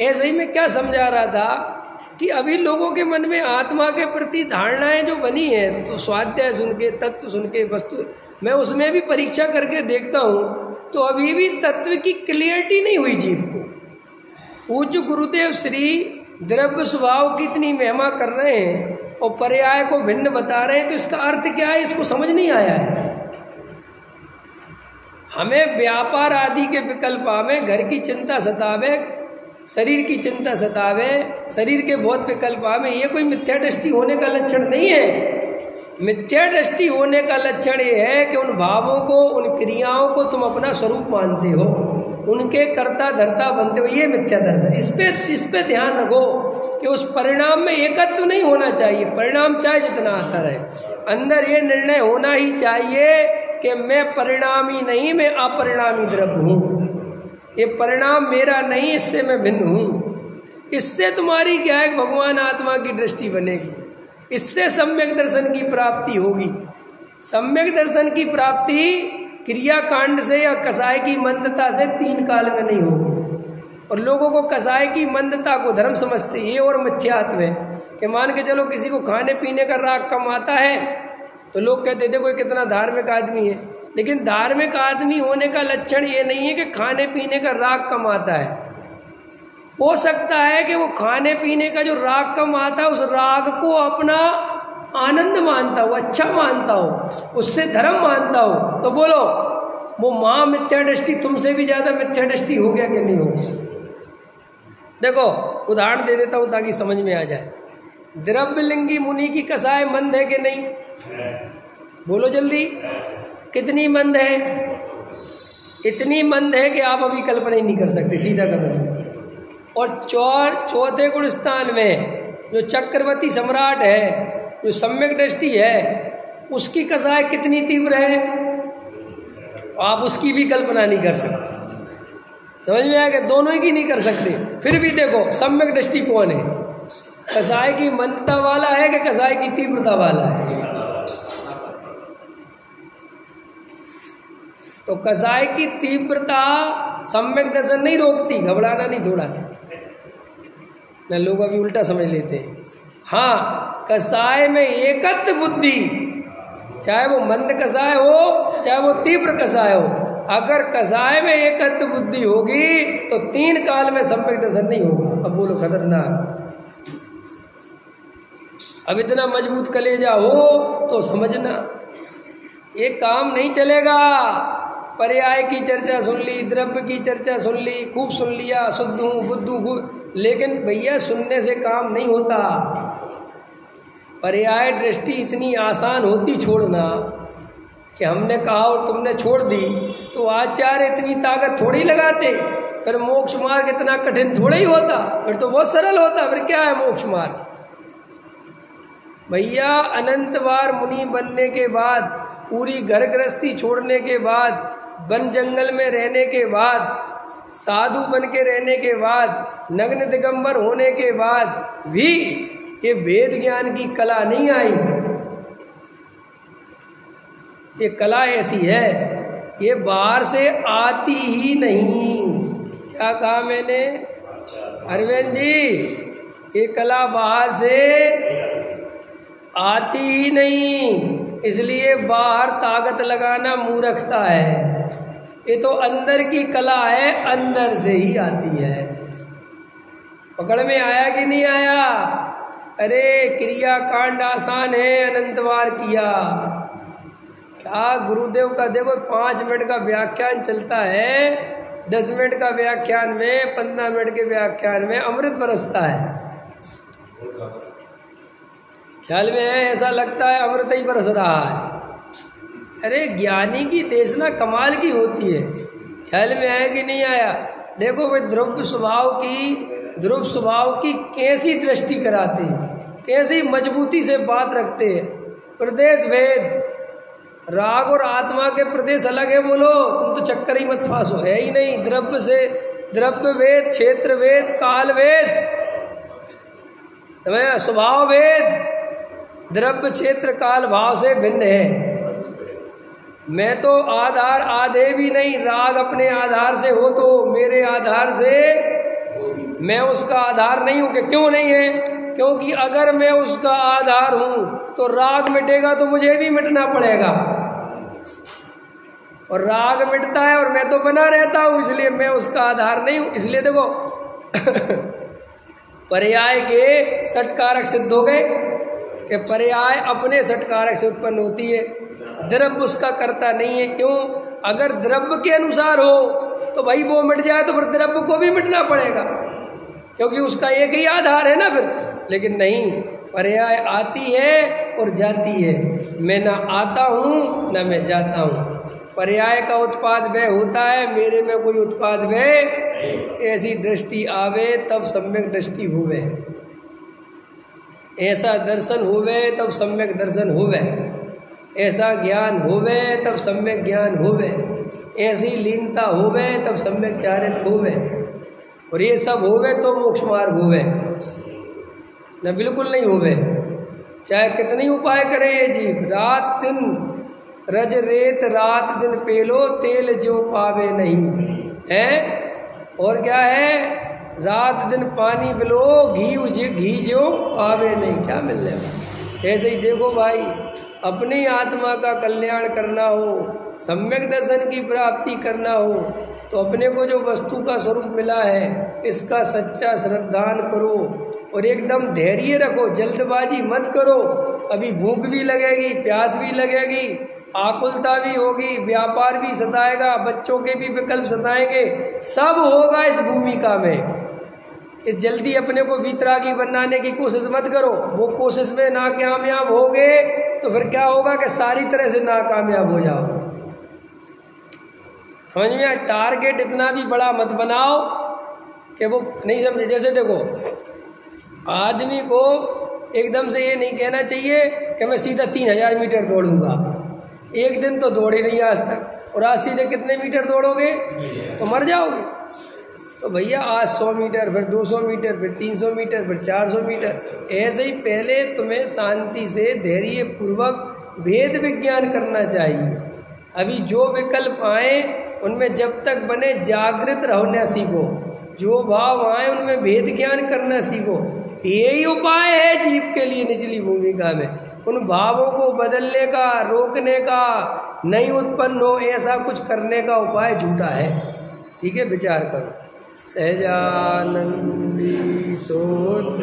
ऐसे ही मैं क्या समझा रहा था कि अभी लोगों के मन में आत्मा के प्रति धारणाएं जो बनी है, तो स्वाध्याय सुन के, तत्व सुन के, वस्तु मैं उसमें भी परीक्षा करके देखता हूं, तो अभी भी तत्व की क्लियरिटी नहीं हुई जीव को। पूज्य गुरुदेव श्री द्रव्य स्वभाव की इतनी महिमा कर रहे हैं और पर्याय को भिन्न बता रहे हैं, तो इसका अर्थ क्या है इसको समझ नहीं आया है। हमें व्यापार आदि के विकल्प में घर की चिंता सतावे, शरीर की चिंता सतावे, शरीर के बहुत विकल्प आवे, ये कोई मिथ्या दृष्टि होने का लक्षण नहीं है। मिथ्या दृष्टि होने का लक्षण ये है कि उन भावों को, उन क्रियाओं को तुम अपना स्वरूप मानते हो, उनके कर्ता धर्ता बनते हो, ये मिथ्या दर्शन। इस पे ध्यान रखो कि उस परिणाम में एकत्व नहीं होना चाहिए। परिणाम चाहे जितना आता रहे, अंदर ये निर्णय होना ही चाहिए कि मैं परिणामी नहीं, मैं अपरिणामी द्रव्य हूँ, ये परिणाम मेरा नहीं, इससे मैं भिन्न हूँ। इससे तुम्हारी क्या है, भगवान आत्मा की दृष्टि बनेगी, इससे सम्यक दर्शन की प्राप्ति होगी। सम्यक दर्शन की प्राप्ति क्रिया कांड से या कसाय की मंदता से 3 काल में नहीं होगी। और लोगों को कसाय की मंदता को धर्म समझते, ये और मिथ्यात्व है कि मान के चलो किसी को खाने पीने का राग कम आता है तो लोग कहते देखो कितना धार्मिक आदमी है। लेकिन धार्मिक आदमी होने का लक्षण ये नहीं है कि खाने पीने का राग कम आता है। हो सकता है कि वो खाने पीने का जो राग कम आता है उस राग को अपना आनंद मानता हो, अच्छा मानता हो, उससे धर्म मानता हो, तो बोलो वो महा मिथ्या दृष्टि तुमसे भी ज्यादा मिथ्या दृष्टि हो गया कि नहीं हो गया? देखो उदाहरण दे देता हूं ताकि समझ में आ जाए। द्रव्यलिंगी मुनि की कसाय मंद है कि नहीं? बोलो जल्दी, कितनी मंद है? इतनी मंद है कि आप अभी कल्पना ही नहीं कर सकते, सीधा करो। और चौथे गुण स्थान में जो चक्रवर्ती सम्राट है, जो सम्यक दृष्टि है, उसकी कसाय कितनी तीव्र है, आप उसकी भी कल्पना नहीं कर सकते। समझ में आया कि दोनों ही की नहीं कर सकते। फिर भी देखो सम्यक दृष्टि कौन है, कसाय की मंदता वाला है कि कसाय की तीव्रता वाला है? तो कसाय की तीव्रता सम्यक दर्शन नहीं रोकती, घबराना नहीं थोड़ा सा, न लोग अभी उल्टा समझ लेते हैं। हाँ, कसाय में एकत्व बुद्धि, चाहे वो मंद कसाय हो चाहे वो तीव्र कसाय हो, अगर कसाय में एकत्व बुद्धि होगी तो 3 काल में सम्यक दर्शन नहीं होगा। अब बोलो खतरनाक। अब इतना मजबूत कलेजा हो तो समझना ये काम नहीं चलेगा। पर्याय की चर्चा सुन ली, द्रव्य की चर्चा सुन ली, खूब सुन लिया, शुद्ध हूँ बुद्ध हूँ, लेकिन भैया सुनने से काम नहीं होता। पर्याय दृष्टि इतनी आसान होती छोड़ना कि हमने कहा और तुमने छोड़ दी, तो आचार्य इतनी ताकत थोड़ी लगाते, फिर मोक्ष मार्ग इतना कठिन थोड़ा ही होता, फिर तो बहुत सरल होता। फिर क्या है मोक्ष मार्ग? भैया अनंत बार मुनि बनने के बाद, पूरी घर गृहस्थी छोड़ने के बाद, वन जंगल में रहने के बाद, साधु बन के रहने के बाद, नग्न दिगंबर होने के बाद भी ये वेद ज्ञान की कला नहीं आई। ये कला ऐसी है, ये बाहर से आती ही नहीं। क्या कहा मैंने अरविंद जी? ये कला बाहर से आती ही नहीं, इसलिए बाहर ताकत लगाना मूर्खता है। ये तो अंदर की कला है, अंदर से ही आती है। पकड़ में आया कि नहीं आया? अरे क्रिया कांड आसान है, अनंत बार किया। क्या गुरुदेव का देखो 5 मिनट का व्याख्यान चलता है, 10 मिनट का व्याख्यान में, 15 मिनट के व्याख्यान में अमृत बरसता है। ख्याल में है? ऐसा लगता है अमृत ही बरस रहा है। अरे ज्ञानी की देशना कमाल की होती है। ख्याल में आया कि नहीं आया? देखो वे ध्रुव स्वभाव की कैसी दृष्टि कराते हैं, कैसी मजबूती से बात रखते हैं। प्रदेश भेद, राग और आत्मा के प्रदेश अलग है। बोलो तुम तो चक्कर ही मत फांसो, है ही नहीं। द्रव्य से द्रव्य वेद, क्षेत्र वेद, काल वेद, समझ? स्वभाव वेद द्रव्य क्षेत्र काल भाव से भिन्न है। मैं तो आधार आधे भी नहीं, राग अपने आधार से हो तो मेरे आधार से मैं उसका आधार नहीं हूं। क्यों नहीं है? क्योंकि अगर मैं उसका आधार हूं तो राग मिटेगा तो मुझे भी मिटना पड़ेगा, और राग मिटता है और मैं तो बना रहता हूं, इसलिए मैं उसका आधार नहीं हूं। इसलिए देखो पर्याय के षटकारक सिद्ध हो गए कि पर्याय अपने षटकारक से उत्पन्न होती है, द्रव्य उसका कर्ता नहीं है। क्यों? अगर द्रव्य के अनुसार हो तो भाई वो मिट जाए तो फिर द्रव्य को भी मिटना पड़ेगा। क्योंकि उसका एक ही आधार है ना फिर। लेकिन नहीं, पर्याय आती है और जाती है। मैं ना आता हूँ ना मैं जाता हूँ। पर्याय का उत्पाद वह होता है, मेरे में कोई उत्पाद वह। ऐसी दृष्टि आवे तब सम्यक दृष्टि होवे, ऐसा दर्शन होवे तब सम्यक दर्शन होवे, ऐसा ज्ञान होवे तब सम्यक ज्ञान होवे, ऐसी लीनता होवे तब सम्यक चारित होवे। और ये सब होवे तो मोक्ष मार्ग होवे, न बिल्कुल नहीं होवे। चाहे कितनी उपाय करे ये जीव, रात दिन रज रेत रात दिन पेलो तेल जो पावे नहीं है। और क्या है, रात दिन पानी पिलो घी जो पावे नहीं, क्या मिलने वाला। ऐसे ही देखो भाई, अपनी आत्मा का कल्याण करना हो, सम्यक दर्शन की प्राप्ति करना हो, तो अपने को जो वस्तु का स्वरूप मिला है इसका सच्चा श्रद्धान करो और एकदम धैर्य रखो, जल्दबाजी मत करो। अभी भूख भी लगेगी, प्यास भी लगेगी, आकुलता भी होगी, व्यापार भी सताएगा, बच्चों के भी विकल्प सताएंगे, सब होगा इस भूमिका में। इस जल्दी अपने को वितरागी बनाने की कोशिश मत करो। वो कोशिश में नाकामयाब होगे तो फिर क्या होगा कि सारी तरह से नाकामयाब हो जाओगे। समझ में? टारगेट इतना भी बड़ा मत बनाओ कि वो नहीं समझे। जैसे देखो, आदमी को एकदम से ये नहीं कहना चाहिए कि मैं सीधा 3000 मीटर दौड़ूंगा। एक दिन तो दौड़े नहीं आज तक, और आज सीधे कितने मीटर दौड़ोगे तो मर जाओगे। तो भैया आज 100 मीटर, फिर 200 मीटर, फिर 300 मीटर, फिर 400 मीटर। ऐसे ही पहले तुम्हें शांति से धैर्य पूर्वक भेद विज्ञान करना चाहिए। अभी जो विकल्प आए उनमें जब तक बने जागृत रहना सीखो, जो भाव आए उनमें भेद ज्ञान करना सीखो। यही उपाय है जीव के लिए निचली भूमिका में। उन भावों को बदलने का, रोकने का, नहीं उत्पन्न हो ऐसा कुछ करने का उपाय झूठा है। ठीक है, विचार करो। सहजानंदी सोद